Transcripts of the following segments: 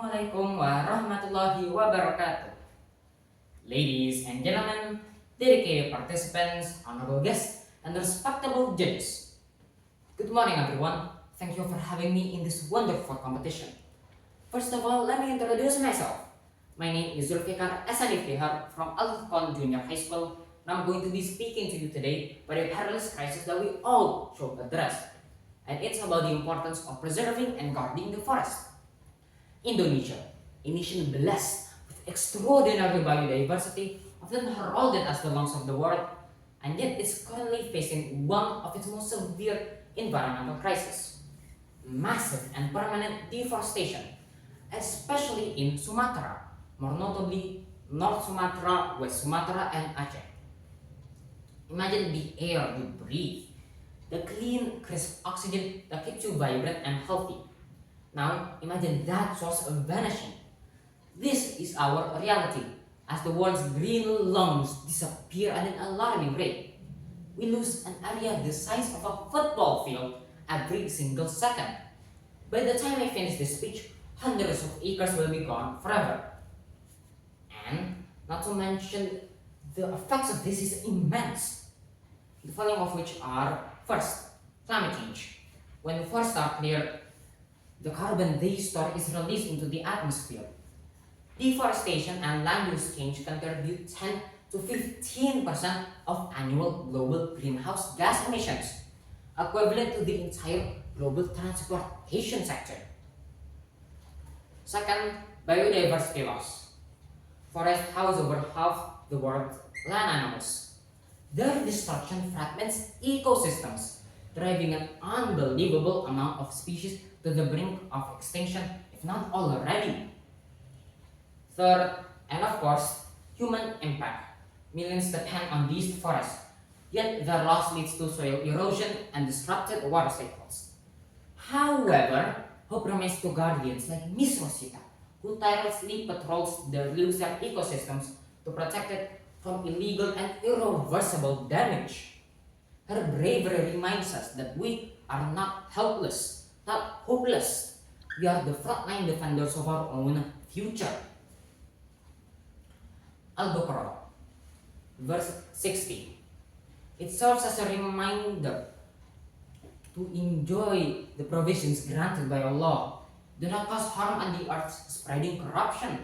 Assalamualaikum warahmatullahi wabarakatuh. Ladies and gentlemen, dedicated participants, honorable guests, and respectable judges. Good morning, everyone. Thank you for having me in this wonderful competition. First of all, let me introduce myself. My name is Dzulfikar Eshan from Al Junior High School, and I'm going to be speaking to you today about a perilous crisis that we all should address. And it's about the importance of preserving and guarding the forest. Indonesia, a nation blessed with extraordinary biodiversity, often heralded as the lungs of the world, and yet is currently facing one of its most severe environmental crises: massive and permanent deforestation, especially in Sumatra, more notably North Sumatra, West Sumatra, and Aceh. Imagine the air you breathe, the clean, crisp oxygen that keeps you vibrant and healthy. Now, imagine that source of vanishing. This is our reality as the world's green lungs disappear at an alarming rate. We lose an area the size of a football field every single second. By the time I finish this speech, hundreds of acres will be gone forever. And not to mention, the effects of this is immense. The following of which are: first, climate change. When forests are cleared, the carbon they store is released into the atmosphere. Deforestation and land use change contribute 10 to 15% of annual global greenhouse gas emissions, equivalent to the entire global transportation sector. Second, biodiversity loss. Forests house over half the world's land animals. Their destruction fragments ecosystems, driving an unbelievable amount of species to the brink of extinction, if not already. Third, and of course, human impact. Millions depend on these forests, yet their loss leads to soil erosion and disrupted water cycles. However, hope remains to guardians like Miss Rosita, who tirelessly patrols the looser ecosystems to protect it from illegal and irreversible damage. Her bravery reminds us that we are not helpless, not hopeless. We are the frontline defenders of our own future. Al-Baqarah, verse 60. It serves as a reminder to enjoy the provisions granted by Allah. Do not cause harm on the earth, spreading corruption.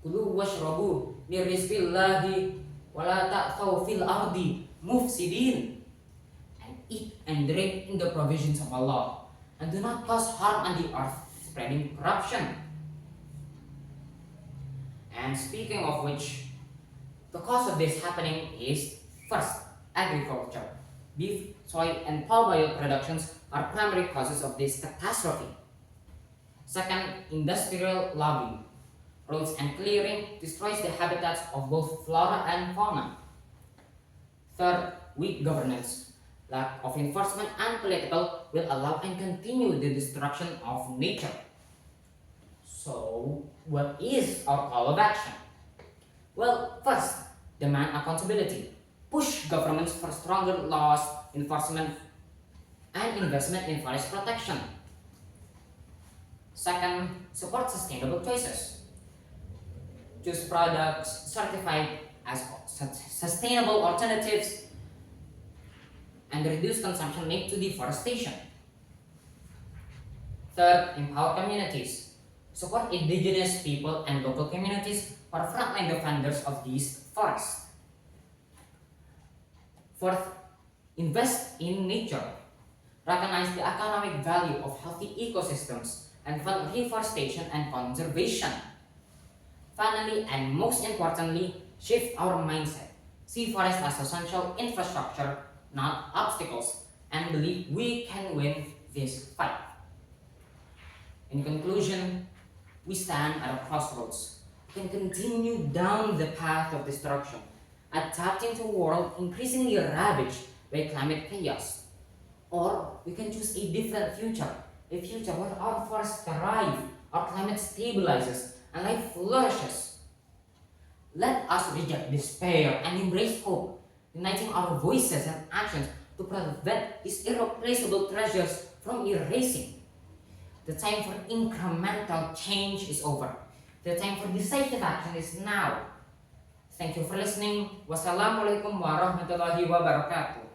Kulu washrabu min rizqillahi wa la ta'thaw fil ardi mufsidin. And eat and drink in the provisions of Allah, and do not cause harm on the earth, spreading corruption. And speaking of which, the cause of this happening is: first, agriculture. Beef, soy, and palm oil productions are primary causes of this catastrophe. Second, industrial logging. Roads and clearing destroys the habitats of both flora and fauna. Third, weak governance. Lack of enforcement and political will allow and continue the destruction of nature. So, what is our call of action? Well, first, demand accountability. Push governments for stronger laws, enforcement, and investment in forest protection. Second, support sustainable choices. Choose products certified as sustainable alternatives and reduce consumption linked to deforestation. Third, empower communities. Support indigenous people and local communities for frontline defenders of these forests. Fourth, invest in nature. Recognize the economic value of healthy ecosystems and fund reforestation and conservation. Finally, and most importantly, shift our mindset. See forests as essential infrastructure, not obstacles, and believe we can win this fight. In conclusion, we stand at a crossroads. We can continue down the path of destruction, adapting to a world increasingly ravaged by climate chaos. Or we can choose a different future, a future where our forests thrive, our climate stabilizes, and life flourishes. Let us reject despair and embrace hope, uniting our voices and actions to prevent these irreplaceable treasures from erasing. The time for incremental change is over. The time for decisive action is now. Thank you for listening. Wassalamualaikum warahmatullahi wabarakatuh.